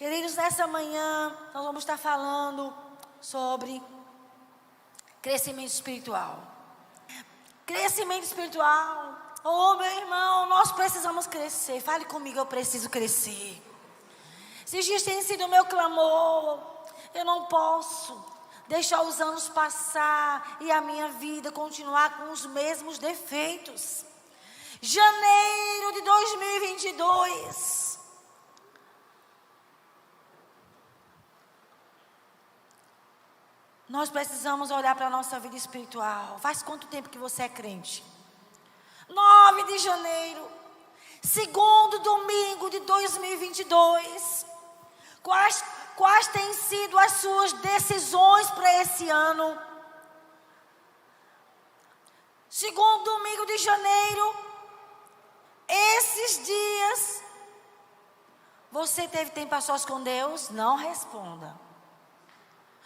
Queridos, nessa manhã nós vamos estar falando sobre crescimento espiritual. Crescimento espiritual. Oh, meu irmão, nós precisamos crescer. Fale comigo, eu preciso crescer. Esses dias tem sido o meu clamor. Eu não posso deixar os anos passar e a minha vida continuar com os mesmos defeitos. Janeiro de 2022. Nós precisamos olhar para a nossa vida espiritual. Faz quanto tempo que você é crente? 9 de janeiro, segundo domingo de 2022. Quais têm sido as suas decisões para esse ano? Segundo domingo de janeiro, esses dias, você teve tempo a sós com Deus? Não responda.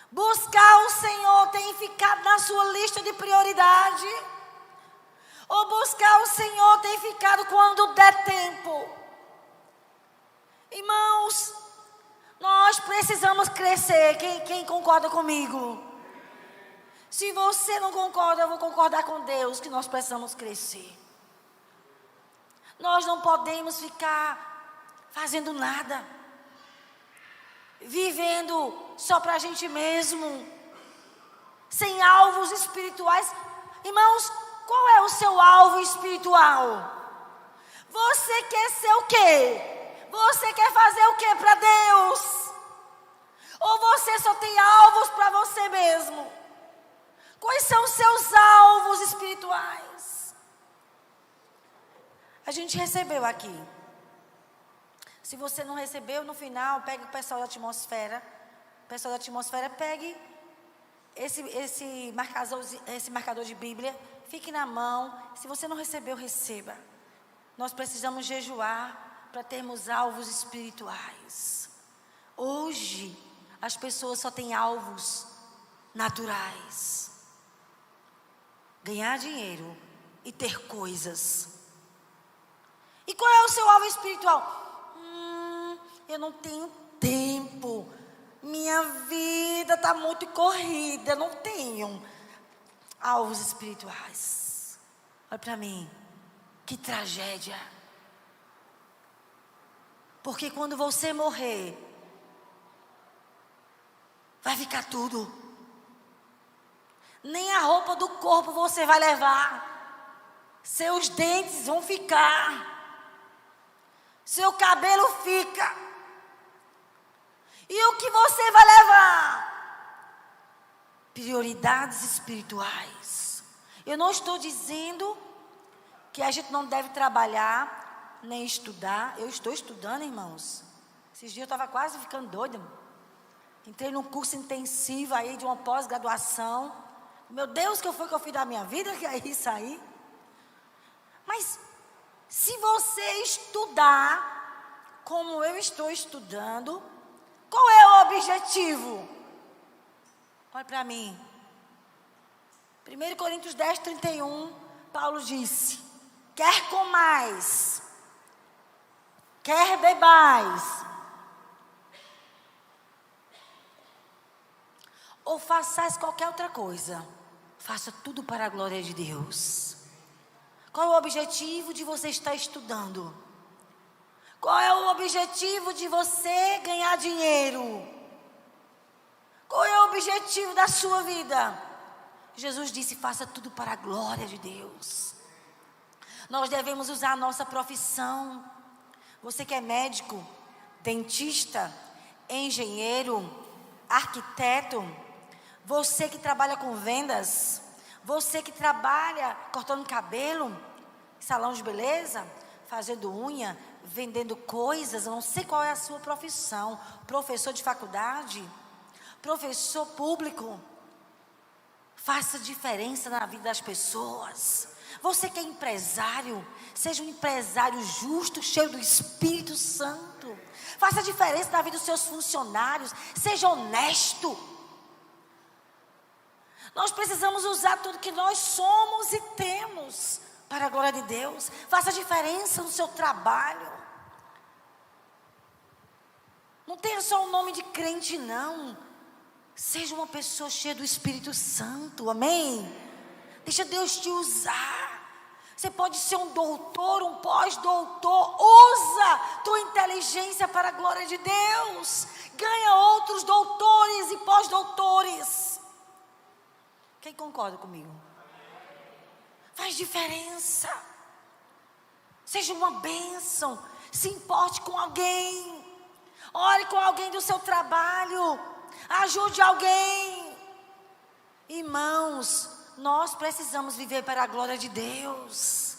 Buscar o Senhor tem ficado na sua lista de prioridade? Ou buscar o Senhor tem ficado quando der tempo? Irmãos, nós precisamos crescer. Quem concorda comigo? Se você não concorda, eu vou concordar com Deus que nós precisamos crescer. Nós não podemos ficar fazendo nada, vivendo só para a gente mesmo, sem alvos espirituais. Irmãos, qual é o seu alvo espiritual? Você quer ser o quê? Você quer fazer o quê para Deus? Ou você só tem alvos para você mesmo? Quais são os seus alvos espirituais? A gente recebeu aqui. Se você não recebeu, no final, pegue o pessoal da atmosfera. O pessoal da atmosfera, pegue esse marcador de Bíblia. Fique na mão. Se você não recebeu, receba. Nós precisamos jejuar para termos alvos espirituais. Hoje, as pessoas só têm alvos naturais. Ganhar dinheiro e ter coisas. E qual é o seu alvo espiritual? Eu não tenho tempo. Minha vida está muito corrida. Eu não tenho alvos espirituais. Olha para mim. Que tragédia. Porque quando você morrer, vai ficar tudo. Nem a roupa do corpo você vai levar. Seus dentes vão ficar. Seu cabelo fica. E o que você vai levar? Prioridades espirituais. Eu não estou dizendo que a gente não deve trabalhar, nem estudar. Eu estou estudando, irmãos. Esses dias eu estava quase ficando doida. Entrei num curso intensivo aí de uma pós-graduação. Meu Deus, que foi que eu fiz da minha vida? Que é isso aí? Mas se você estudar como eu estou estudando, qual é o objetivo? Olha para mim. 1 Coríntios 10, 31, Paulo disse: quer comais, quer bebais, ou façais qualquer outra coisa, faça tudo para a glória de Deus. Qual é o objetivo de você estar estudando? Qual é o objetivo de você ganhar dinheiro? Qual é o objetivo da sua vida? Jesus disse: faça tudo para a glória de Deus. Nós devemos usar a nossa profissão. Você que é médico, dentista, engenheiro, arquiteto, você que trabalha com vendas, você que trabalha cortando cabelo, salão de beleza, fazendo unha, vendendo coisas, eu não sei qual é a sua profissão. Professor de faculdade, professor público, faça diferença na vida das pessoas. Você que é empresário, seja um empresário justo, cheio do Espírito Santo. Faça diferença na vida dos seus funcionários, seja honesto. Nós precisamos usar tudo que nós somos e temos para a glória de Deus. Faça diferença no seu trabalho. Não tenha só um nome de crente, não. Seja uma pessoa cheia do Espírito Santo, amém? Deixa Deus te usar. Você pode ser um doutor, um pós-doutor. Usa tua inteligência para a glória de Deus. Ganha outros doutores e pós-doutores. Quem concorda comigo? Faz diferença. Seja uma bênção. Se importe com alguém. Ore com alguém do seu trabalho. Ajude alguém. Irmãos, nós precisamos viver para a glória de Deus.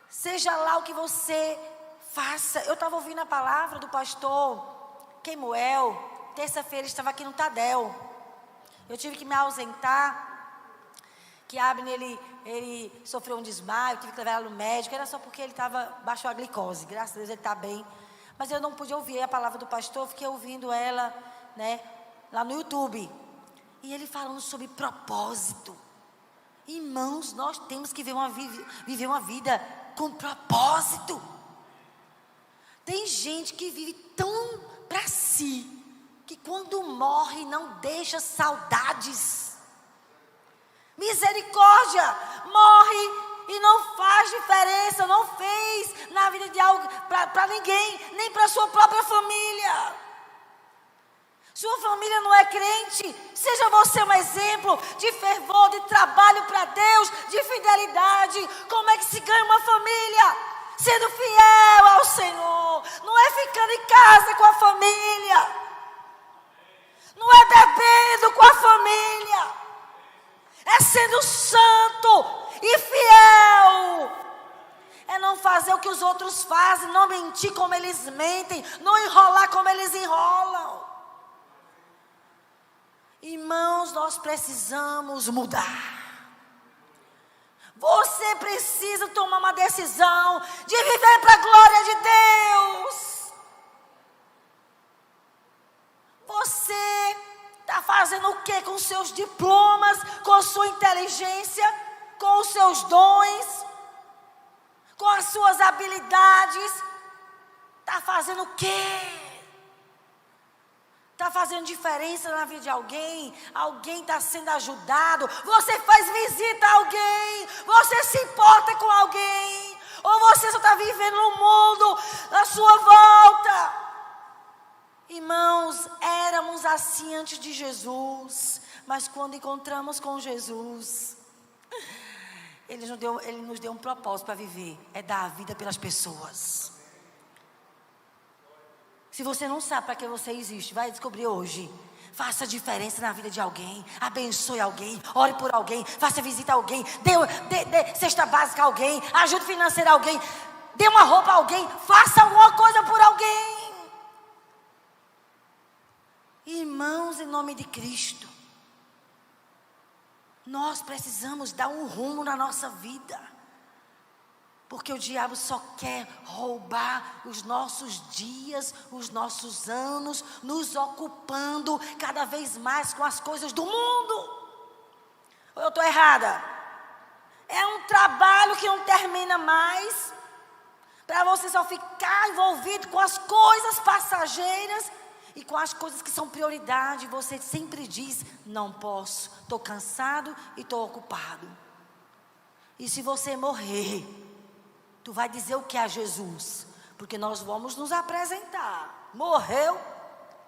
Seja lá o que você faça. Eu estava ouvindo a palavra do pastor Kemuel. Terça-feira estava aqui no Tadel. Eu tive que me ausentar. Que Abner, ele sofreu um desmaio, tive que levar ele no médico. Era só porque ele baixou a glicose. Graças a Deus ele está bem. Mas eu não pude ouvir a palavra do pastor. Fiquei ouvindo ela, lá no YouTube. E ele falando sobre propósito. Irmãos, nós temos que viver uma vida com propósito. Tem gente que vive tão para si, que quando morre não deixa saudades. Misericórdia, morre e não faz diferença, não fez na vida de algo para ninguém, nem para sua própria família. Sua família não é crente, seja você um exemplo de fervor, de trabalho para Deus, de fidelidade. Como é que se ganha uma família? Sendo fiel ao Senhor. Não é ficando em casa com a família. Não é bebendo com a família. É sendo santo e fiel. É não fazer o que os outros fazem, não mentir como eles mentem, não enrolar como eles enrolam. Irmãos, nós precisamos mudar. Você precisa tomar uma decisão de viver para a glória de Deus. Você está fazendo o que com seus diplomas, com sua inteligência, com os seus dons, com as suas habilidades? Está fazendo o quê? Está fazendo diferença na vida de alguém? Alguém está sendo ajudado? Você faz visita a alguém? Você se importa com alguém? Ou você só está vivendo no mundo à sua volta? Irmãos, éramos assim antes de Jesus. Mas quando encontramos com Jesus, Ele nos deu um propósito para viver. É dar a vida pelas pessoas. Se você não sabe para que você existe, vai descobrir hoje. Faça diferença na vida de alguém. Abençoe alguém. Ore por alguém. Faça visita a alguém. Dê cesta básica a alguém. Ajude financeira a alguém. Dê uma roupa a alguém. Faça alguma coisa por alguém. Irmãos, em nome de Cristo, nós precisamos dar um rumo na nossa vida. Porque o diabo só quer roubar os nossos dias, os nossos anos, nos ocupando cada vez mais com as coisas do mundo. Ou eu estou errada? É um trabalho que não termina mais, para você só ficar envolvido com as coisas passageiras e com as coisas que são prioridade. Você sempre diz, não posso, estou cansado e estou ocupado. E se você morrer, tu vai dizer o que a Jesus? Porque nós vamos nos apresentar. Morreu?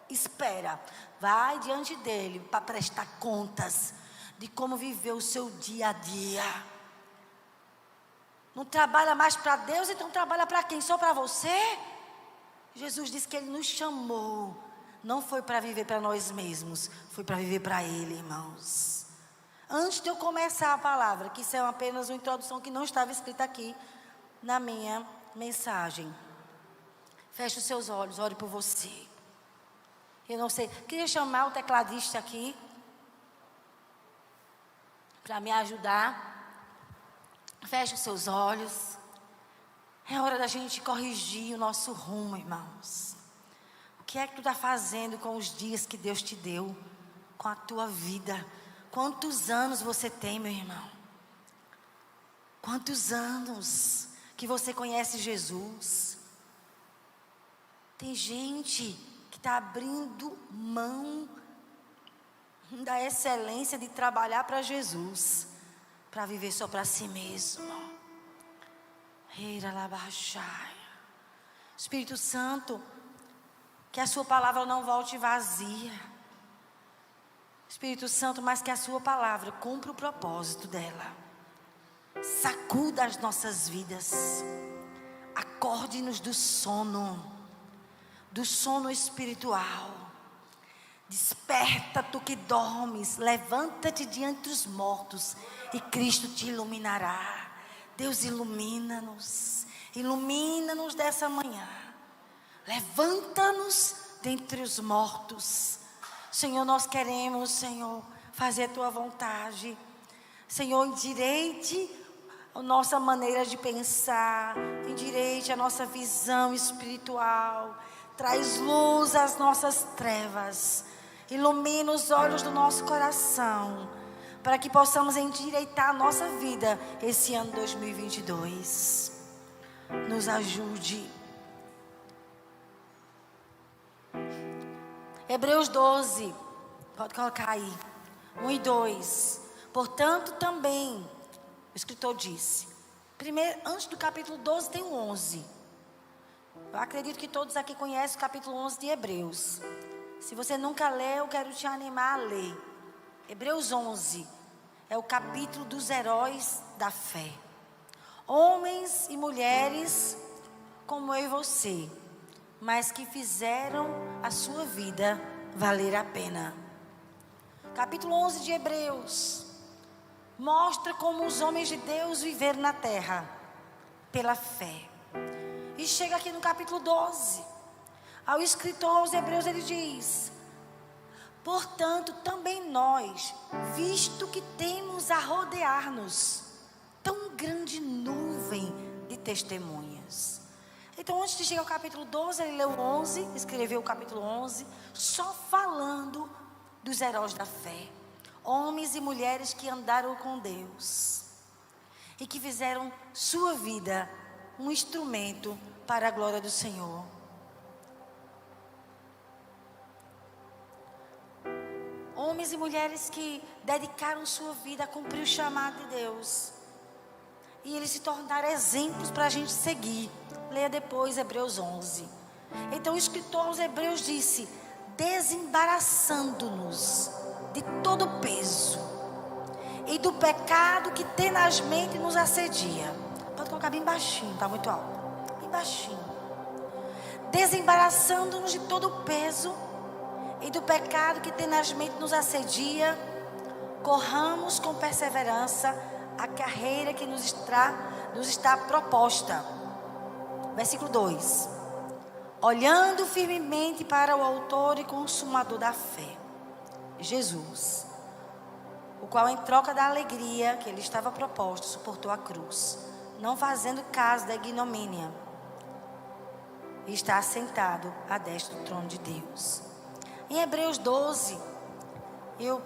Espera. Vai diante dele para prestar contas de como viveu o seu dia a dia. Não trabalha mais para Deus, então trabalha para quem? Só para você? Jesus disse que Ele nos chamou. Não foi para viver para nós mesmos, foi para viver para Ele, irmãos. Antes de eu começar a palavra, que isso é apenas uma introdução que não estava escrita aqui na minha mensagem. Feche os seus olhos, ore por você. Eu não sei, queria chamar o tecladista aqui para me ajudar. Feche os seus olhos. É hora da gente corrigir o nosso rumo, irmãos. O que é que tu está fazendo com os dias que Deus te deu? Com a tua vida? Quantos anos você tem, meu irmão? Quantos anos que você conhece Jesus? Tem gente que está abrindo mão da excelência de trabalhar para Jesus, para viver só para si mesmo. Espírito Santo, que a sua palavra não volte vazia. Espírito Santo, mas que a sua palavra cumpra o propósito dela. Sacuda as nossas vidas. Acorde-nos do sono espiritual. Desperta tu que dormes, levanta-te diante dos mortos e Cristo te iluminará. Deus, ilumina-nos dessa manhã. Levanta-nos dentre os mortos. Senhor, nós queremos, Senhor, fazer a tua vontade. Senhor, endireite a nossa maneira de pensar, endireite a nossa visão espiritual. Traz luz às nossas trevas. Ilumina os olhos do nosso coração, para que possamos endireitar a nossa vida esse ano 2022. Nos ajude. Hebreus 12, pode colocar aí, 1 e 2. Portanto, também, o escritor disse, primeiro, antes do capítulo 12 tem o 11. Eu acredito que todos aqui conhecem o capítulo 11 de Hebreus. Se você nunca leu, eu quero te animar a ler. Hebreus 11 é o capítulo dos heróis da fé. Homens e mulheres como eu e você, mas que fizeram a sua vida valer a pena. Capítulo 11 de Hebreus mostra como os homens de Deus viveram na terra pela fé. E chega aqui no capítulo 12, ao escritor aos Hebreus ele diz: portanto também nós, visto que temos a rodear-nos tão grande nuvem de testemunhas. Então, antes de chegar ao capítulo 12, ele leu 11, escreveu o capítulo 11, só falando dos heróis da fé. Homens e mulheres que andaram com Deus e que fizeram sua vida um instrumento para a glória do Senhor. Homens e mulheres que dedicaram sua vida a cumprir o chamado de Deus. E eles se tornaram exemplos para a gente seguir. Leia depois Hebreus 11. Então o escritor aos Hebreus disse: desembaraçando-nos de todo o peso e do pecado que tenazmente nos assedia. Pode colocar bem baixinho, está muito alto. Bem baixinho. Desembaraçando-nos de todo o peso e do pecado que tenazmente nos assedia, corramos com perseverança a carreira que nos está proposta. Versículo 2. Olhando firmemente para o autor e consumador da fé, Jesus, o qual em troca da alegria que ele estava proposto, suportou a cruz, não fazendo caso da ignomínia, e está assentado à destra do trono de Deus. Em Hebreus 12, eu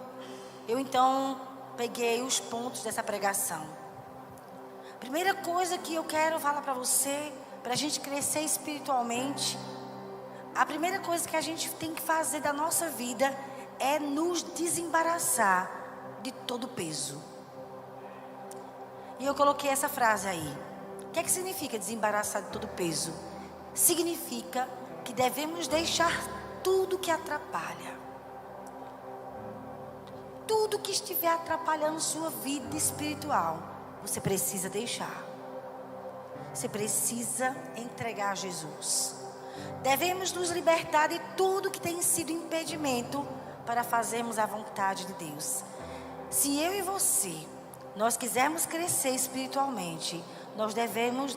então peguei os pontos dessa pregação. Primeira coisa que eu quero falar para você, para a gente crescer espiritualmente, a primeira coisa que a gente tem que fazer da nossa vida é nos desembaraçar de todo o peso. E eu coloquei essa frase aí. O que é que significa desembaraçar de todo o peso? Significa que devemos deixar tudo que atrapalha. Tudo que estiver atrapalhando sua vida espiritual, você precisa deixar. Você precisa entregar a Jesus. Devemos nos libertar de tudo que tem sido impedimento para fazermos a vontade de Deus. Se eu e você, nós quisermos crescer espiritualmente, nós devemos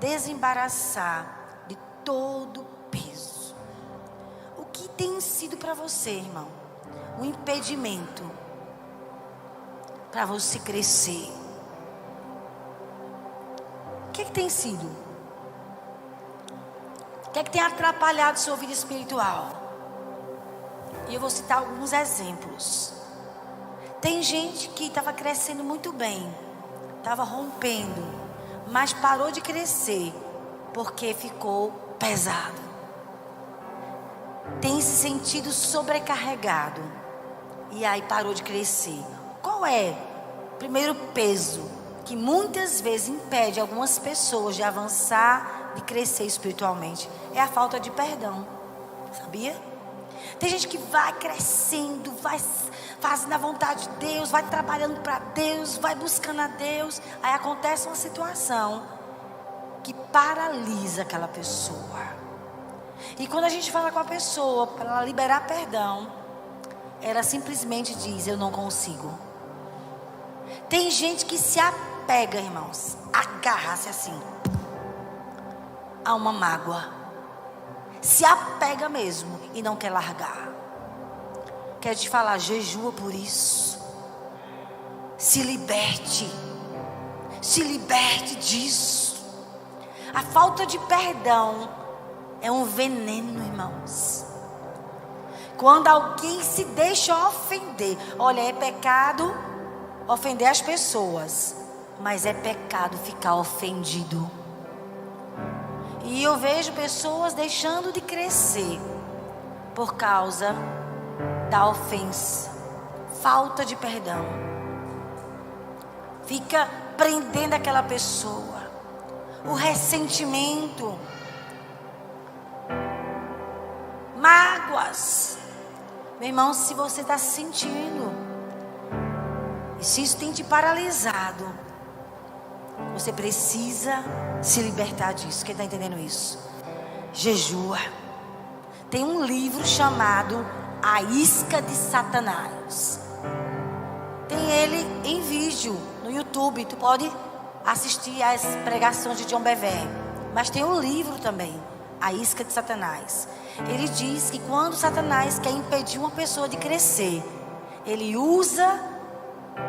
desembaraçar de todo peso. O que tem sido para você, irmão, um impedimento para você crescer? O que tem sido? O que tem atrapalhado sua vida espiritual? E eu vou citar alguns exemplos. Tem gente que estava crescendo muito bem, estava rompendo, mas parou de crescer porque ficou pesado. tem se sentido sobrecarregado e aí parou de crescer. Qual é o primeiro peso que muitas vezes impede algumas pessoas de avançar, de crescer espiritualmente? É a falta de perdão, sabia? Tem gente que vai crescendo, vai fazendo a vontade de Deus, vai trabalhando para Deus, vai buscando a Deus. Aí acontece uma situação que paralisa aquela pessoa. E quando a gente fala com a pessoa para ela liberar perdão, ela simplesmente diz: eu não consigo. Tem gente que se apega, irmãos, agarra-se assim a uma mágoa, se apega mesmo e não quer largar. Quero te falar, jejua por isso. Se liberte disso. A falta de perdão é um veneno, irmãos. Quando alguém se deixa ofender, olha, é pecado ofender as pessoas, mas é pecado ficar ofendido. E eu vejo pessoas deixando de crescer por causa da ofensa, falta de perdão. Fica prendendo aquela pessoa, o ressentimento, mágoas. Meu irmão, se você está se sentindo, e se isso tem te paralisado, você precisa se libertar disso. Quem está entendendo isso? Jejua. Tem um livro chamado A Isca de Satanás. Tem ele em vídeo no YouTube. Tu pode assistir às pregações de John Bevere. Mas tem um livro também, A Isca de Satanás. Ele diz que quando Satanás quer impedir uma pessoa de crescer,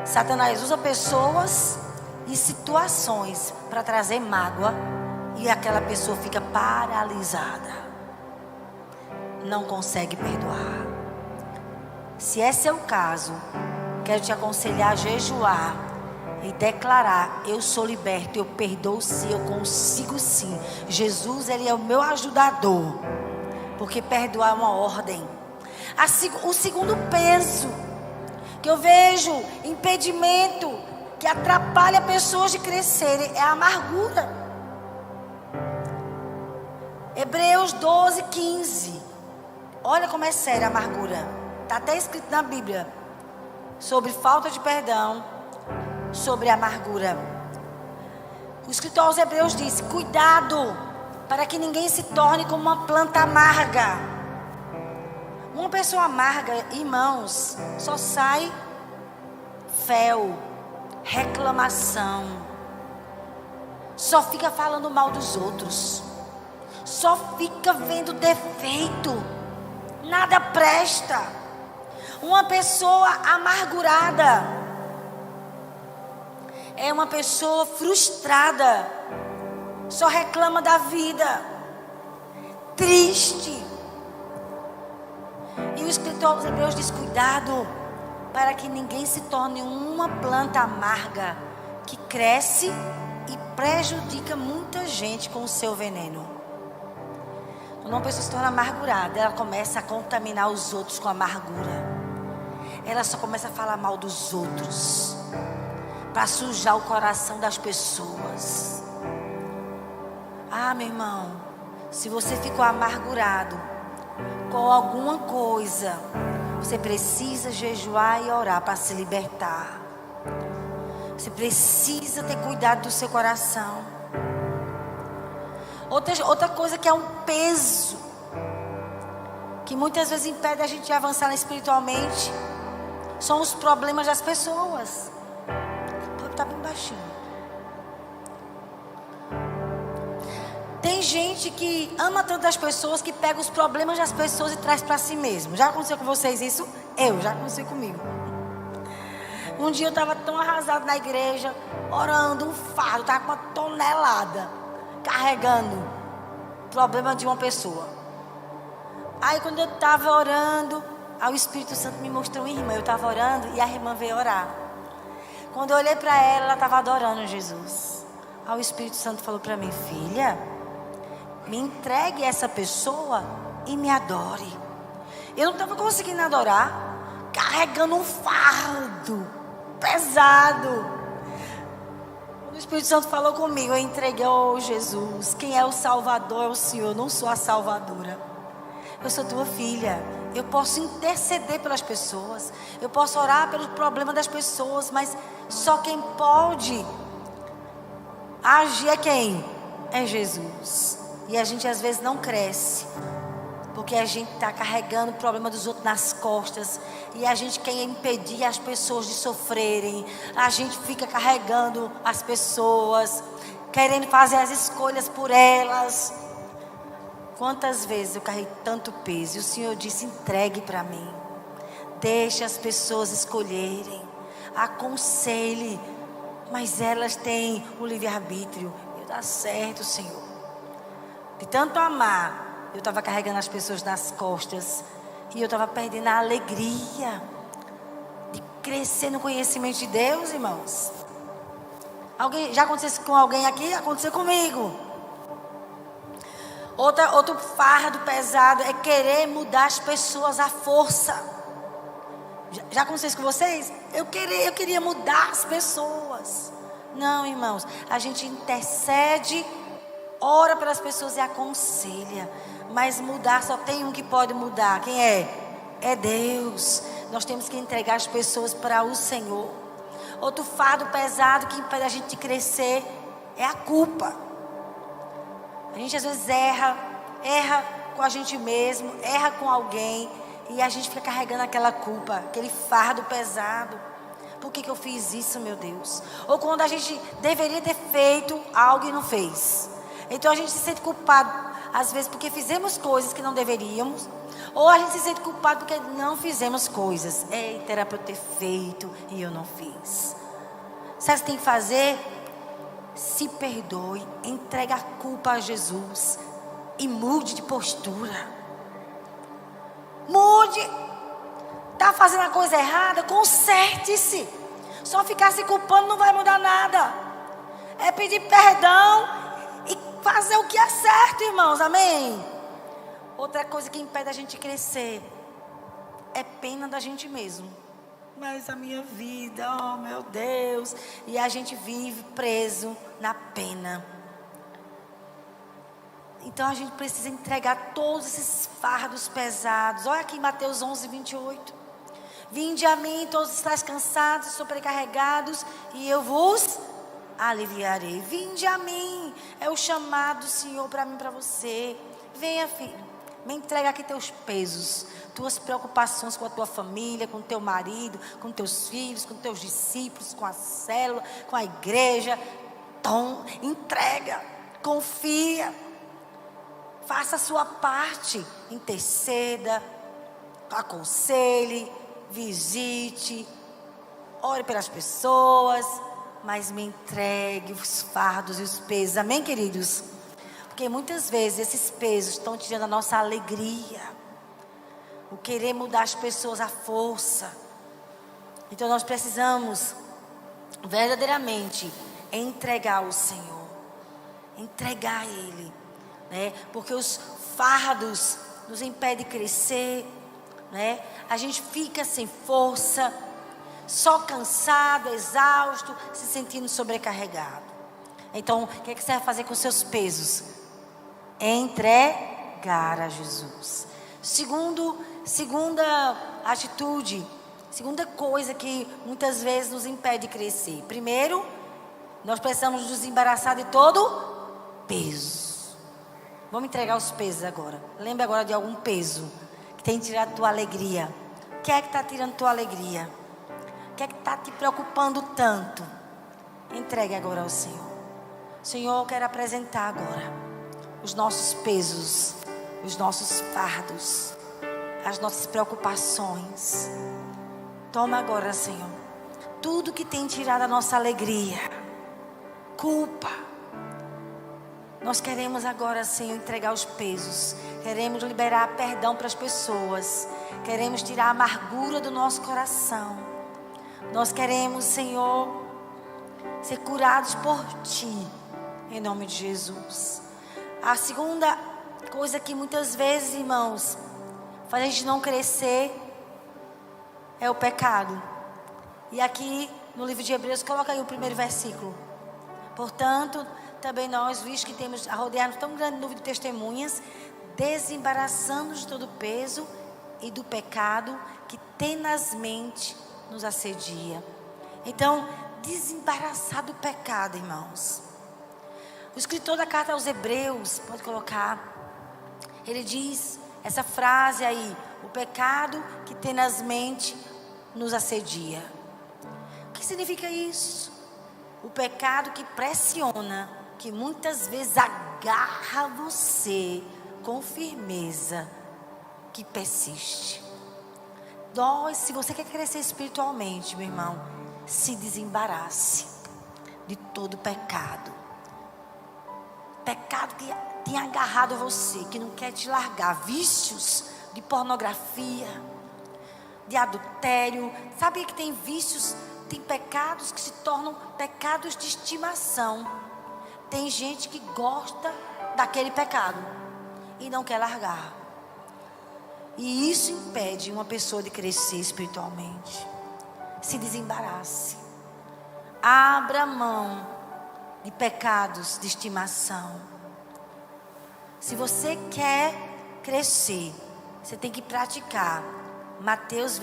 Satanás usa pessoas e situações para trazer mágoa, e aquela pessoa fica paralisada, não consegue perdoar. Se esse é o caso, quero te aconselhar a jejuar e declarar: eu sou liberto, eu perdoo sim, eu consigo sim. Jesus, ele é o meu ajudador, porque perdoar é uma ordem. O segundo peso que eu vejo, impedimento que atrapalha pessoas de crescerem, é a amargura. Hebreus 12:15. Olha como é séria a amargura. Está até escrito na Bíblia sobre falta de perdão, sobre a amargura. O escritor aos Hebreus diz: cuidado para que ninguém se torne como uma planta amarga. Uma pessoa amarga, irmãos, só sai fel, reclamação, só fica falando mal dos outros, só fica vendo defeito, nada presta. Uma pessoa amargurada é uma pessoa frustrada, só reclama da vida, triste. E o escritor aos Hebreus diz: cuidado para que ninguém se torne uma planta amarga que cresce e prejudica muita gente com o seu veneno. Quando uma pessoa se torna amargurada, ela começa a contaminar os outros com amargura. Ela só começa a falar mal dos outros, para sujar o coração das pessoas. Ah, meu irmão, se você ficou amargurado com alguma coisa, você precisa jejuar e orar para se libertar. Você precisa ter cuidado do seu coração. Outra coisa que é um peso, que muitas vezes impede a gente de avançar espiritualmente, são os problemas das pessoas. Pode estar bem baixinho. Tem gente que ama tanto as pessoas que pega os problemas das pessoas e traz para si mesmo. Já aconteceu com vocês isso? Já aconteceu comigo. Um dia eu estava tão arrasado na igreja, orando, um fardo, estava com uma tonelada, carregando o problema de uma pessoa. Aí quando eu estava orando, aí o Espírito Santo me mostrou uma irmã. Eu estava orando e a irmã veio orar. Quando eu olhei para ela, ela estava adorando Jesus. Aí o Espírito Santo falou para mim: filha, me entregue essa pessoa e me adore. Eu não estava conseguindo adorar, carregando um fardo pesado. O Espírito Santo falou comigo, eu entreguei, oh Jesus, quem é o Salvador é o Senhor, eu não sou a Salvadora. Eu sou tua filha, eu posso interceder pelas pessoas, eu posso orar pelos problemas das pessoas, mas só quem pode agir é quem? É Jesus. E a gente às vezes não cresce, porque a gente está carregando o problema dos outros nas costas, e a gente quer impedir as pessoas de sofrerem, a gente fica carregando as pessoas, querendo fazer as escolhas por elas. Quantas vezes eu carreguei tanto peso, e o Senhor disse, entregue para mim, deixe as pessoas escolherem, aconselhe, mas elas têm o livre-arbítrio. E dá certo, Senhor. De tanto amar, eu estava carregando as pessoas nas costas, e eu estava perdendo a alegria de crescer no conhecimento de Deus, irmãos. Já aconteceu com alguém aqui? Aconteceu comigo. Outro fardo pesado é querer mudar as pessoas à força. Já aconteceu isso com vocês? Eu queria mudar as pessoas. Não, irmãos, a gente intercede, ora pelas pessoas e aconselha. Mas mudar, só tem um que pode mudar. Quem é? É Deus. Nós temos que entregar as pessoas para o Senhor. Outro fardo pesado que impede a gente de crescer é a culpa. A gente às vezes erra com a gente mesmo, erra com alguém, e a gente fica carregando aquela culpa, aquele fardo pesado. Por que eu fiz isso, meu Deus? Ou quando a gente deveria ter feito algo e não fez. Então a gente se sente culpado, às vezes porque fizemos coisas que não deveríamos, ou a gente se sente culpado porque não fizemos coisas. Eita, era para eu ter feito e eu não fiz. Sabe o que tem que fazer? Se perdoe, entregue a culpa a Jesus e mude de postura. Mude. Está fazendo a coisa errada? Conserte-se. Só ficar se culpando não vai mudar nada. É pedir perdão e fazer o que é certo, irmãos. Amém? Outra coisa que impede a gente crescer é pena da gente mesmo. Mas a minha vida, oh meu Deus. E a gente vive preso na pena. Então a gente precisa entregar todos esses fardos pesados. Olha aqui em Mateus 11, 28. Vinde a mim todos estáis cansados, sobrecarregados, e eu vos aliviarei. Vinde a mim. É o chamado do Senhor para mim, para você. Venha, filho. Me entrega aqui teus pesos, tuas preocupações com a tua família, com o teu marido, com teus filhos, com teus discípulos, com a célula, com a igreja. Entrega, confia, faça a sua parte, interceda, aconselhe, visite, ore pelas pessoas, mas me entregue os fardos e os pesos. Amém, queridos? Porque muitas vezes esses pesos estão tirando a nossa alegria. O querer mudar as pessoas à força. Então nós precisamos verdadeiramente entregar ao Senhor. Entregar a Ele. Né? Porque os fardos nos impedem de crescer. Né? A gente fica sem força. Só cansado, exausto, se sentindo sobrecarregado. Então o que você vai fazer com os seus pesos? Entregar a Jesus. Segunda atitude, segunda coisa que muitas vezes nos impede de crescer. Primeiro, nós precisamos nos embaraçar de todo peso. Vamos entregar os pesos agora. Lembra agora de algum peso que tem tirado tua alegria. O que é que está tirando tua alegria? O que é que está te preocupando tanto? Entregue agora ao Senhor. Senhor, eu quero apresentar agora os nossos pesos, os nossos fardos, as nossas preocupações. Toma agora, Senhor, tudo que tem tirado a nossa alegria, culpa. Nós queremos agora, Senhor, entregar os pesos. Queremos liberar perdão para as pessoas. Queremos tirar a amargura do nosso coração. Nós queremos, Senhor, ser curados por Ti, em nome de Jesus. A segunda coisa que muitas vezes, irmãos, faz a gente não crescer, é o pecado. E aqui no livro de Hebreus, coloca aí o primeiro versículo. Portanto, também nós, visto que temos a rodear tão grande número de testemunhas, desembaraçando-nos de todo o peso e do pecado que tenazmente nos assedia. Então, desembaraçar do pecado, irmãos. O escritor da carta aos Hebreus, pode colocar, ele diz essa frase aí: o pecado que tenazmente nos assedia. O que significa isso? O pecado que pressiona, que muitas vezes agarra você com firmeza, que persiste. Se você quer crescer espiritualmente, meu irmão, se desembarace de todo pecado. Pecado que tem agarrado você, que não quer te largar. Vícios de pornografia, de adultério. Sabe que tem vícios, tem pecados que se tornam pecados de estimação. Tem gente que gosta daquele pecado e não quer largar. E isso impede uma pessoa de crescer espiritualmente. Se desembarace. Abra mão de pecados de estimação. Se você quer crescer, você tem que praticar Mateus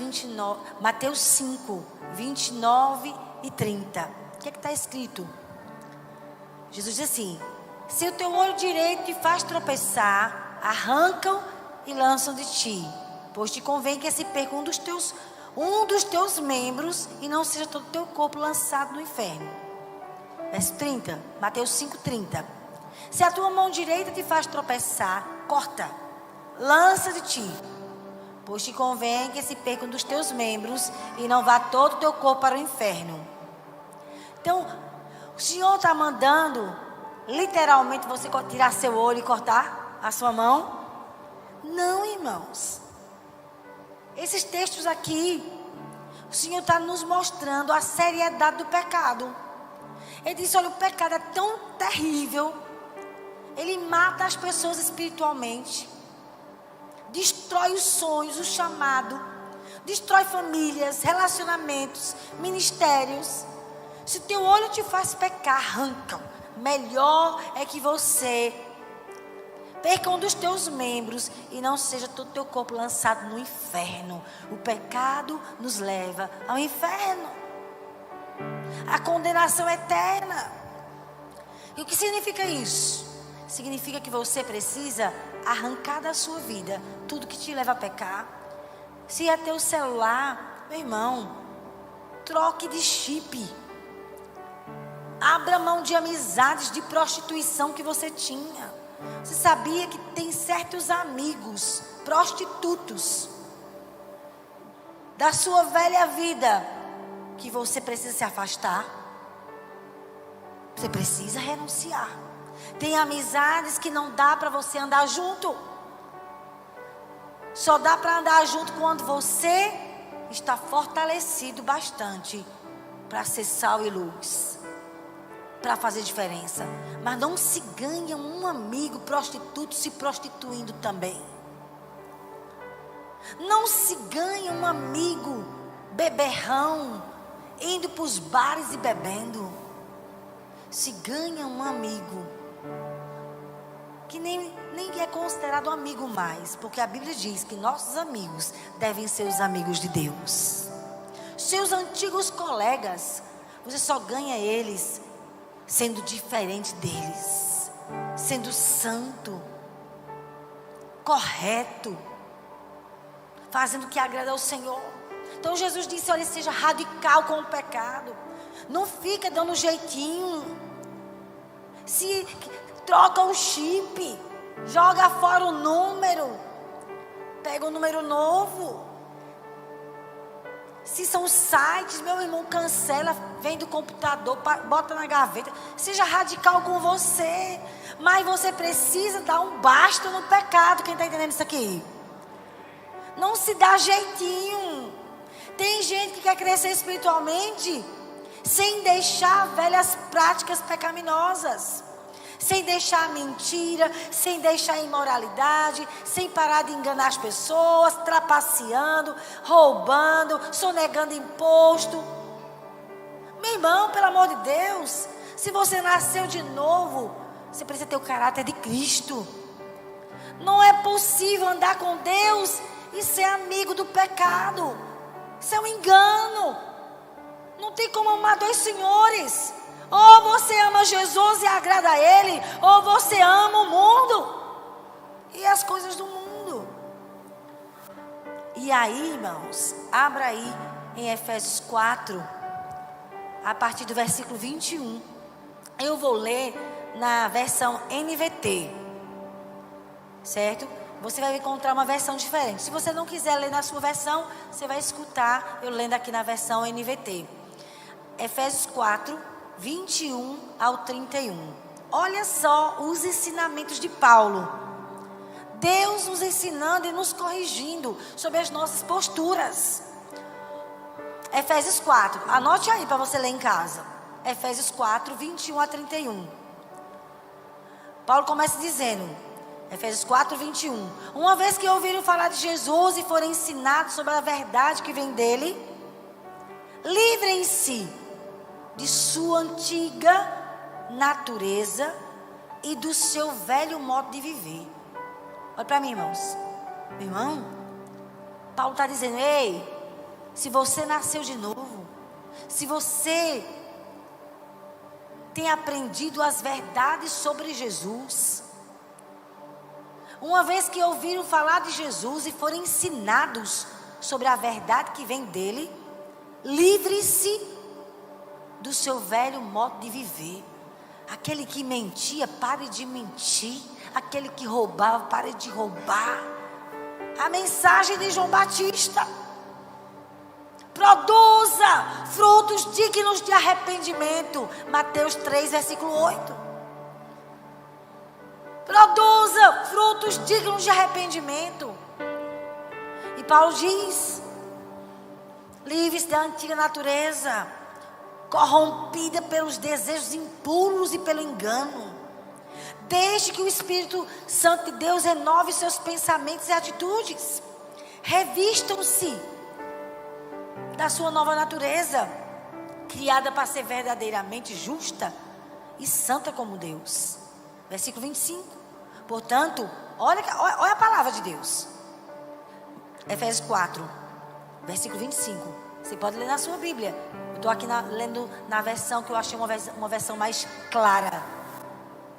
5, 29 e 30. O que está escrito? Jesus diz assim: se o teu olho direito te faz tropeçar, arrancam e lançam de ti, pois te convém que se perca um dos teus membros e não seja todo o teu corpo lançado no inferno. Verso 30, Mateus 5, 30. Se a tua mão direita te faz tropeçar, corta, lança de ti, pois te convém que se perca um dos teus membros e não vá todo o teu corpo para o inferno. Então, o Senhor está mandando literalmente você tirar seu olho e cortar a sua mão? Não, irmãos. Esses textos aqui, o Senhor está nos mostrando a seriedade do pecado. Ele disse: olha, o pecado é tão terrível, ele mata as pessoas espiritualmente, destrói os sonhos, o chamado, destrói famílias, relacionamentos, ministérios. Se teu olho te faz pecar, arranca. Melhor é que você perca um dos teus membros e não seja todo o teu corpo lançado no inferno. O pecado nos leva ao inferno, a condenação eterna. E o que significa isso? Significa que você precisa arrancar da sua vida tudo que te leva a pecar. Se é teu celular, meu irmão, troque de chip. Abra mão de amizades de prostituição que você tinha. Você sabia que tem certos amigos prostitutos da sua velha vida que você precisa se afastar? Você precisa renunciar. Tem amizades que não dá para você andar junto. Só dá para andar junto quando você está fortalecido bastante para ser sal e luz, para fazer diferença. Mas não se ganha um amigo prostituto se prostituindo também. Não se ganha um amigo beberrão indo para os bares e bebendo. Se ganha um amigo que nem é considerado amigo mais, porque a Bíblia diz que nossos amigos devem ser os amigos de Deus. Seus antigos colegas, você só ganha eles sendo diferente deles, sendo santo, correto, fazendo o que agrada ao Senhor. Então Jesus disse: olha, seja radical com o pecado, não fica dando jeitinho, se troca o chip, joga fora o número, pega um número novo. Se são sites, meu irmão, cancela, vem do computador, bota na gaveta. Seja radical com você, mas você precisa dar um basta no pecado. Quem está entendendo isso aqui? Não se dá jeitinho. Tem gente que quer crescer espiritualmente sem deixar velhas práticas pecaminosas, sem deixar mentira, sem deixar imoralidade, sem parar de enganar as pessoas, trapaceando, roubando, sonegando imposto. Meu irmão, pelo amor de Deus, se você nasceu de novo, você precisa ter o caráter de Cristo. Não é possível andar com Deus e ser amigo do pecado. Isso é um engano. Não tem como amar dois senhores. Ou você ama Jesus e agrada a Ele, ou você ama o mundo e as coisas do mundo. E aí, irmãos, abra aí em Efésios 4, a partir do versículo 21. Eu vou ler na versão NVT, certo? Você vai encontrar uma versão diferente. Se você não quiser ler na sua versão, você vai escutar eu lendo aqui na versão NVT. Efésios 4, 21 ao 31. Olha só os ensinamentos de Paulo. Deus nos ensinando e nos corrigindo sobre as nossas posturas. Efésios 4, anote aí para você ler em casa. Efésios 4, 21 a 31. Paulo começa dizendo, Efésios 4, 21. Uma vez que ouviram falar de Jesus e forem ensinados sobre a verdade que vem dele, livrem-se de sua antiga natureza e do seu velho modo de viver. Olha para mim, irmãos. Meu irmão, Paulo está dizendo, ei, se você nasceu de novo, se você tem aprendido as verdades sobre Jesus, uma vez que ouviram falar de Jesus e forem ensinados sobre a verdade que vem dele, livre-se do seu velho modo de viver. Aquele que mentia, pare de mentir. Aquele que roubava, pare de roubar. A mensagem de João Batista: produza frutos dignos de arrependimento. Mateus 3, versículo 8. Produza frutos dignos de arrependimento. E Paulo diz: livre-se da antiga natureza, corrompida pelos desejos impuros e pelo engano. Deixe que o Espírito Santo de Deus renove seus pensamentos e atitudes. Revistam-se da sua nova natureza, criada para ser verdadeiramente justa e santa como Deus. Versículo 25. Portanto, olha a palavra de Deus. Efésios 4, versículo 25. Você pode ler na sua Bíblia. Eu estou aqui lendo na versão que eu achei uma versão mais clara.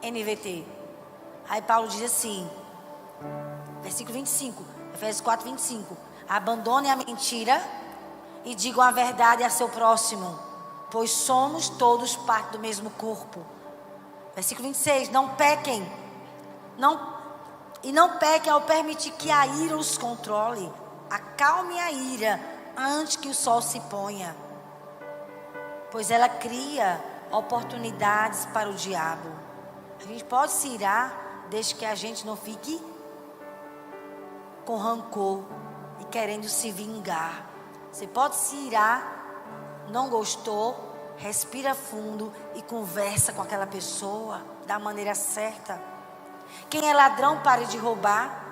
NVT. Aí Paulo diz assim, versículo 25. Efésios 4, 25. Abandonem a mentira e digam a verdade a seu próximo, pois somos todos parte do mesmo corpo. Versículo 26. Não pequem. Não pequem ao permitir que a ira os controle. Acalme a ira antes que o sol se ponha, pois ela cria oportunidades para o diabo. A gente pode se irar desde que a gente não fique com rancor e querendo se vingar. Você pode se irar, não gostou, respira fundo e conversa com aquela pessoa da maneira certa. Quem é ladrão, pare de roubar.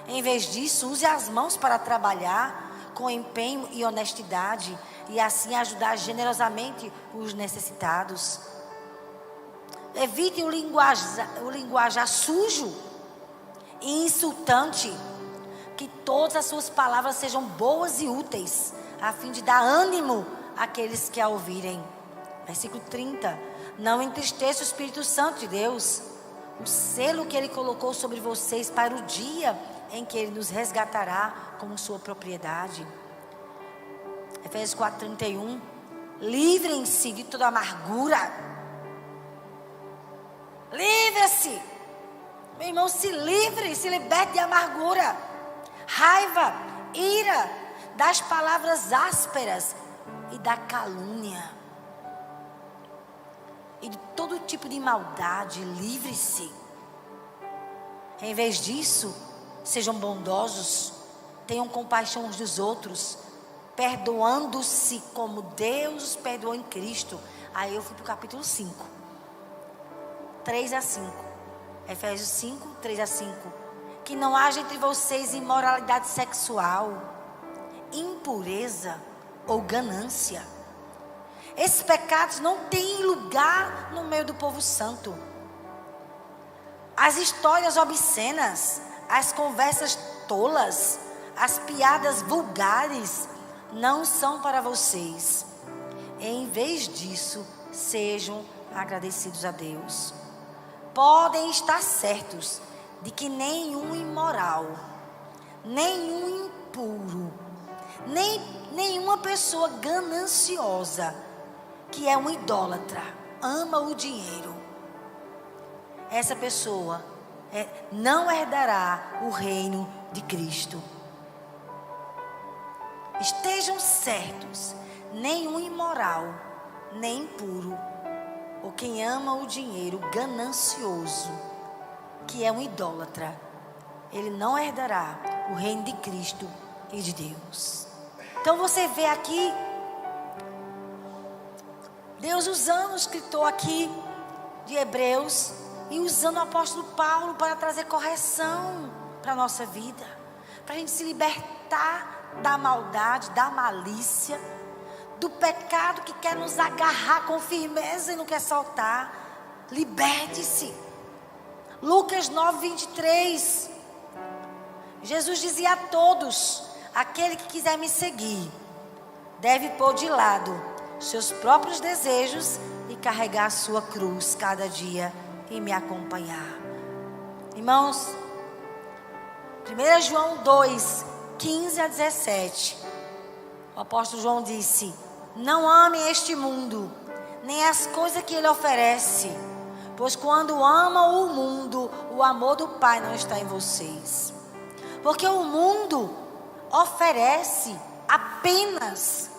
Em vez disso, use as mãos para trabalhar com empenho e honestidade e assim ajudar generosamente os necessitados. Evite o linguajar sujo e insultante. Que todas as suas palavras sejam boas e úteis, a fim de dar ânimo àqueles que a ouvirem. Versículo 30. Não entristeça o Espírito Santo de Deus, o selo que Ele colocou sobre vocês para o dia em que Ele nos resgatará como sua propriedade. Efésios 4, 31. Livrem-se de toda amargura. Livre-se. Meu irmão, se livre, se liberte de amargura, raiva, ira, das palavras ásperas e da calúnia. E de todo tipo de maldade. Livre-se. Em vez disso, sejam bondosos, tenham compaixão uns dos outros, perdoando-se como Deus os perdoou em Cristo. Aí eu fui para o capítulo 5, 3 a 5. Efésios 5, 3-5. Que não haja entre vocês imoralidade sexual, impureza ou ganância. Esses pecados não têm lugar no meio do povo santo. As histórias obscenas, as conversas tolas, as piadas vulgares não são para vocês. Em vez disso, sejam agradecidos a Deus. Podem estar certos de que nenhum imoral, nenhum impuro, nenhuma pessoa gananciosa, que é um idólatra, ama o dinheiro, essa pessoa não herdará o reino de Cristo. Estejam certos, nenhum imoral, nem impuro, ou quem ama o dinheiro ganancioso, que é um idólatra, ele não herdará o reino de Cristo e de Deus. Então você vê aqui Deus usando o escritor aqui de Hebreus e usando o apóstolo Paulo para trazer correção para a nossa vida, para a gente se libertar da maldade, da malícia, do pecado que quer nos agarrar com firmeza e não quer soltar. Liberte-se. Lucas 9:23. Jesus dizia a todos: aquele que quiser me seguir deve pôr de lado seus próprios desejos e carregar a sua cruz cada dia e me acompanhar. Irmãos, 1 João 2:15-17, o apóstolo João disse: não amem este mundo, nem as coisas que ele oferece, pois quando amam o mundo, o amor do Pai não está em vocês. Porque o mundo oferece apenas...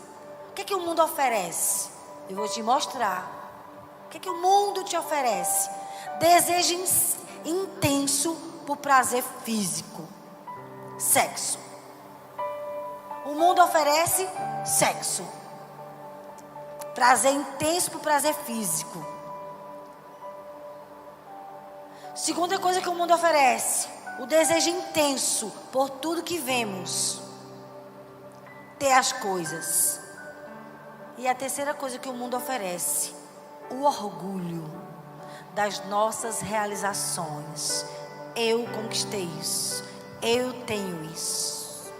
O que o mundo oferece? Eu vou te mostrar. O que o mundo te oferece? Desejo intenso por prazer físico. Sexo. O mundo oferece sexo. Prazer intenso por prazer físico. Segunda coisa que o mundo oferece: o desejo intenso por tudo que vemos. Ter as coisas. E a terceira coisa que o mundo oferece: o orgulho das nossas realizações. Eu conquistei isso. Eu tenho isso.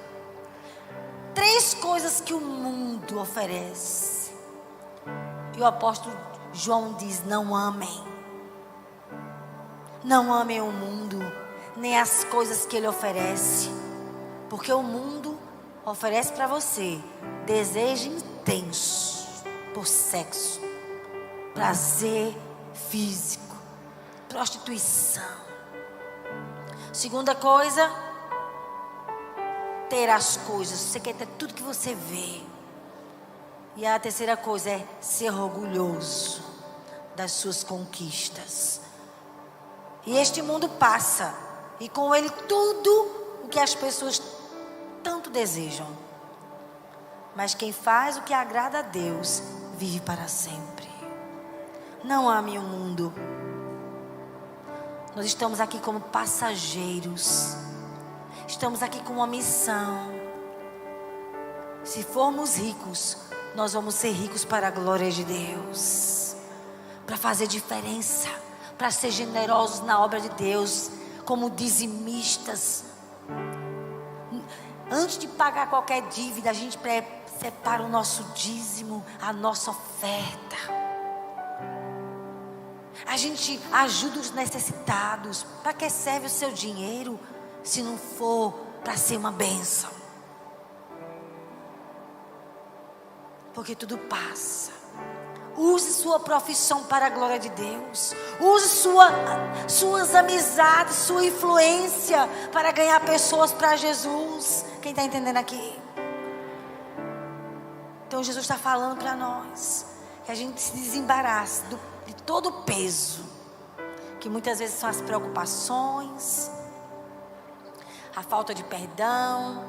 Três coisas que o mundo oferece. E o apóstolo João diz: não amem. Não amem o mundo, nem as coisas que ele oferece. Porque o mundo oferece para você desejo intenso por sexo, prazer físico, prostituição. Segunda coisa, ter as coisas. Você quer ter tudo que você vê. E a terceira coisa é ser orgulhoso das suas conquistas. E este mundo passa, e com ele tudo o que as pessoas tanto desejam. Mas quem faz o que agrada a Deus vive para sempre. Não ame o mundo. Nós estamos aqui como passageiros. Estamos aqui com uma missão. Se formos ricos, nós vamos ser ricos para a glória de Deus. Para fazer diferença. Para ser generosos na obra de Deus. Como dizimistas. Antes de pagar qualquer dívida, a gente separa o nosso dízimo, a nossa oferta. A gente ajuda os necessitados. Para que serve o seu dinheiro, se não for para ser uma bênção? Porque tudo passa. Use sua profissão para a glória de Deus. Use suas amizades, sua influência para ganhar pessoas para Jesus. Quem está entendendo aqui? Então Jesus está falando para nós que a gente se desembarace de todo o peso, que muitas vezes são as preocupações, a falta de perdão,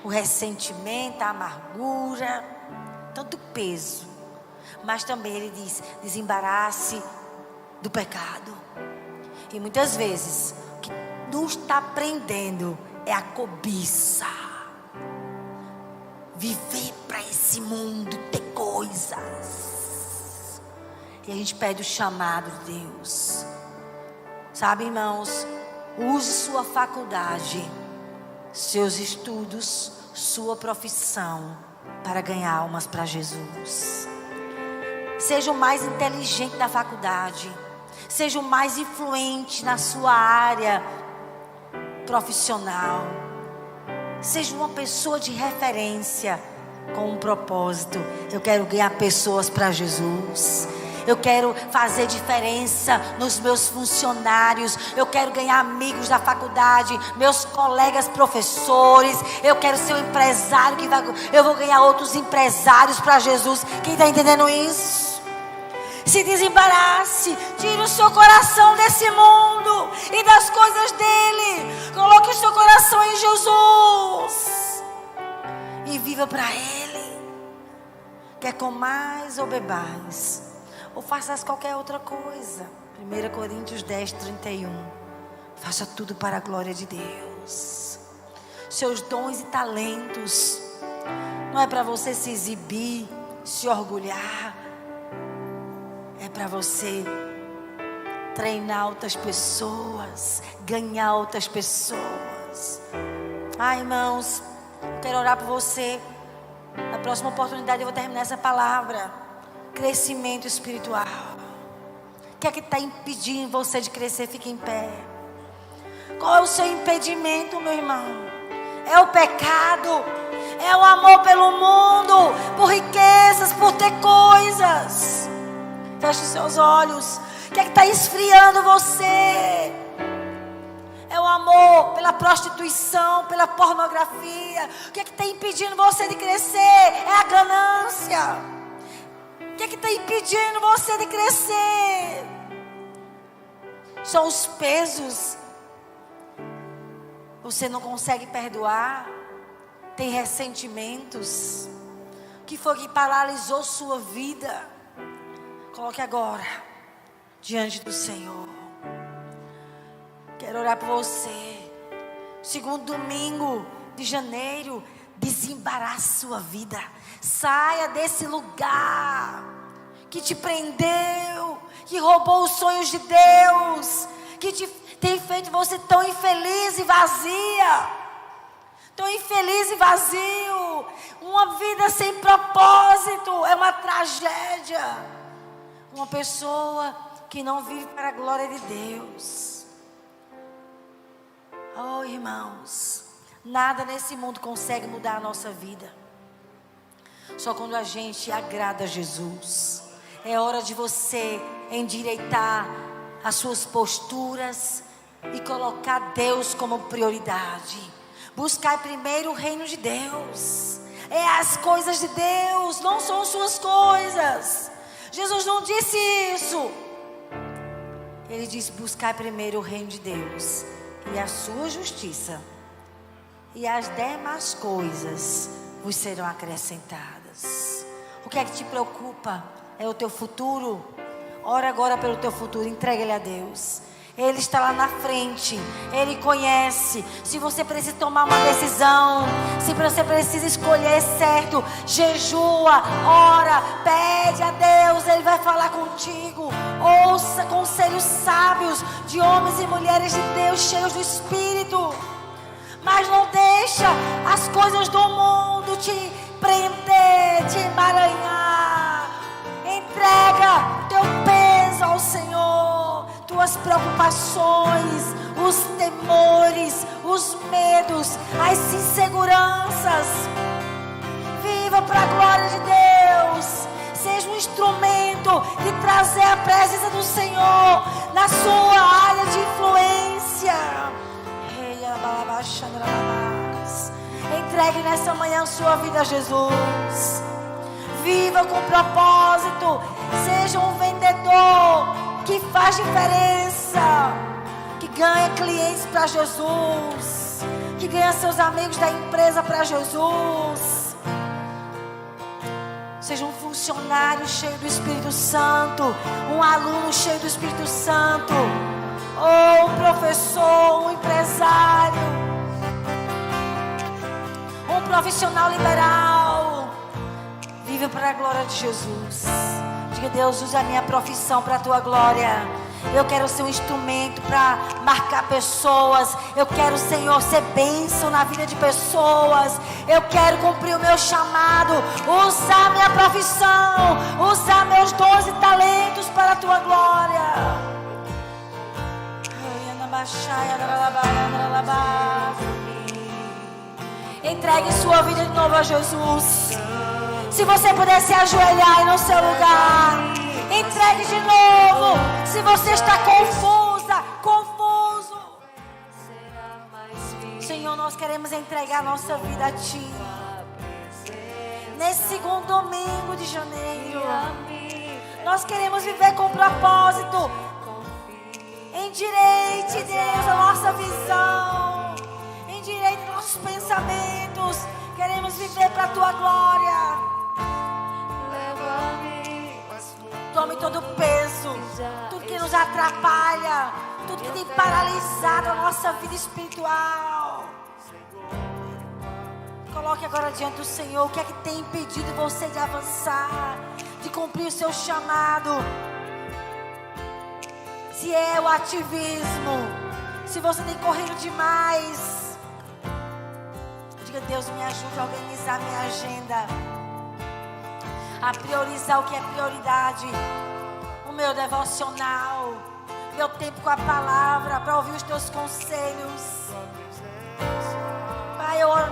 o ressentimento, a amargura, tanto peso. Mas também ele diz: desembarace do pecado. E muitas vezes, o que nos está prendendo é a cobiça. Viver para esse mundo, ter coisas. E a gente pede o chamado de Deus. Sabe, irmãos, use sua faculdade, seus estudos, sua profissão para ganhar almas para Jesus. Seja o mais inteligente da faculdade. Seja o mais influente na sua área profissional. Seja uma pessoa de referência com um propósito. Eu quero ganhar pessoas para Jesus. Eu quero fazer diferença nos meus funcionários. Eu quero ganhar amigos da faculdade, meus colegas professores. Eu quero ser um empresário eu vou ganhar outros empresários para Jesus. Quem está entendendo isso? Se desembarace, tire o seu coração desse mundo e das coisas dele. Coloque o seu coração em Jesus e viva para ele. Quer comais ou bebais, ou faças qualquer outra coisa. 1 Coríntios 10, 31. Faça tudo para a glória de Deus. Seus dons e talentos não é para você se exibir, se orgulhar. É para você treinar outras pessoas, ganhar outras pessoas. Irmãos, quero orar por você. Na próxima oportunidade eu vou terminar essa palavra. Crescimento espiritual. O que é que está impedindo você de crescer? Fique em pé. Qual é o seu impedimento, meu irmão? É o pecado? É o amor pelo mundo? Por riquezas? Por ter coisas? Feche os seus olhos. O que é que está esfriando você? É o amor pela prostituição, pela pornografia. O que é que está impedindo você de crescer? É a ganância. O que é que está impedindo você de crescer? São os pesos. Você não consegue perdoar? Tem ressentimentos? O que foi que paralisou sua vida? Coloque agora diante do Senhor. Quero orar por você. Segundo domingo de janeiro, desembarace sua vida. Saia desse lugar que te prendeu, que roubou os sonhos de Deus, que tem feito você tão infeliz e vazia. Tão infeliz e vazio. Uma vida sem propósito é uma tragédia. Uma pessoa que não vive para a glória de Deus. Oh, irmãos, nada nesse mundo consegue mudar a nossa vida. Só quando a gente agrada a Jesus. É hora de você endireitar as suas posturas e colocar Deus como prioridade. Buscar primeiro o reino de Deus. É as coisas de Deus, não são suas coisas. Jesus não disse isso. Ele disse: buscar primeiro o reino de Deus e a sua justiça, e as demais coisas vos serão acrescentadas. O que é que te preocupa? É o teu futuro? Ora agora pelo teu futuro, entrega ele a Deus. Ele está lá na frente, Ele conhece. Se você precisa tomar uma decisão, se você precisa escolher certo, jejua, ora, pede a Deus, Ele vai falar contigo. Ouça conselhos sábios de homens e mulheres de Deus, cheios do Espírito. Mas não deixa as coisas do mundo te prender, te emaranhar. Entrega teu peso ao Senhor, tuas preocupações, os temores, os medos, as inseguranças. Viva para a glória de Deus. Seja um instrumento de trazer a presença do Senhor na sua área de influência. Entregue nessa manhã a sua vida a Jesus. Viva com propósito. Seja um vendedor que faz diferença, que ganha clientes para Jesus, que ganha seus amigos da empresa para Jesus. Seja um funcionário cheio do Espírito Santo, um aluno cheio do Espírito Santo. Oh, um professor, um empresário, um profissional liberal. Viva para a glória de Jesus. Diga: Deus, usa a minha profissão para a tua glória. Eu quero ser um instrumento para marcar pessoas. Eu quero, Senhor, ser bênção na vida de pessoas. Eu quero cumprir o meu chamado. Usar a minha profissão. Usar meus 12 talentos para a tua glória. Entregue sua vida de novo a Jesus. Se você puder se ajoelhar aí no seu lugar, entregue de novo. Se você está confuso, Senhor, nós queremos entregar nossa vida a Ti. Nesse segundo domingo de janeiro, nós queremos viver com propósito. Endireite, Deus, a nossa visão. Endireite nossos pensamentos. Queremos viver para a Tua glória. Tome todo o peso, tudo que nos atrapalha, tudo que tem paralisado a nossa vida espiritual. Coloque agora diante do Senhor o que é que tem impedido você de avançar, de cumprir o seu chamado. Se é o ativismo, se você tem corrido demais, diga: Deus, me ajude a organizar minha agenda, a priorizar o que é prioridade, o meu devocional, meu tempo com a palavra, para ouvir os teus conselhos. Pai, eu oro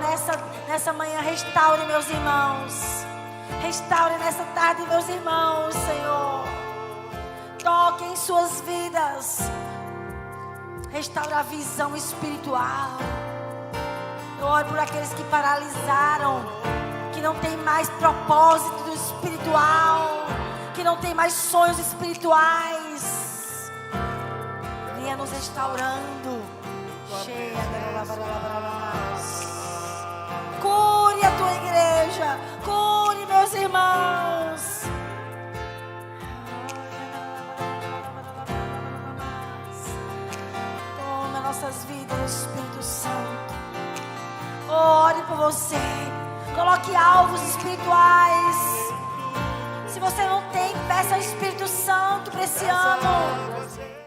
nessa manhã, restaure meus irmãos, restaure nessa tarde meus irmãos, Senhor. Toque em suas vidas, restaure a visão espiritual. Eu oro por aqueles que paralisaram, que não tem mais propósito espiritual, que não tem mais sonhos espirituais. Venha nos restaurando. Cure a tua igreja, cure meus irmãos. Toma nossas vidas, Espírito Santo. Ore por você. Coloque alvos espirituais. Se você não tem, peça ao Espírito Santo para esse ano.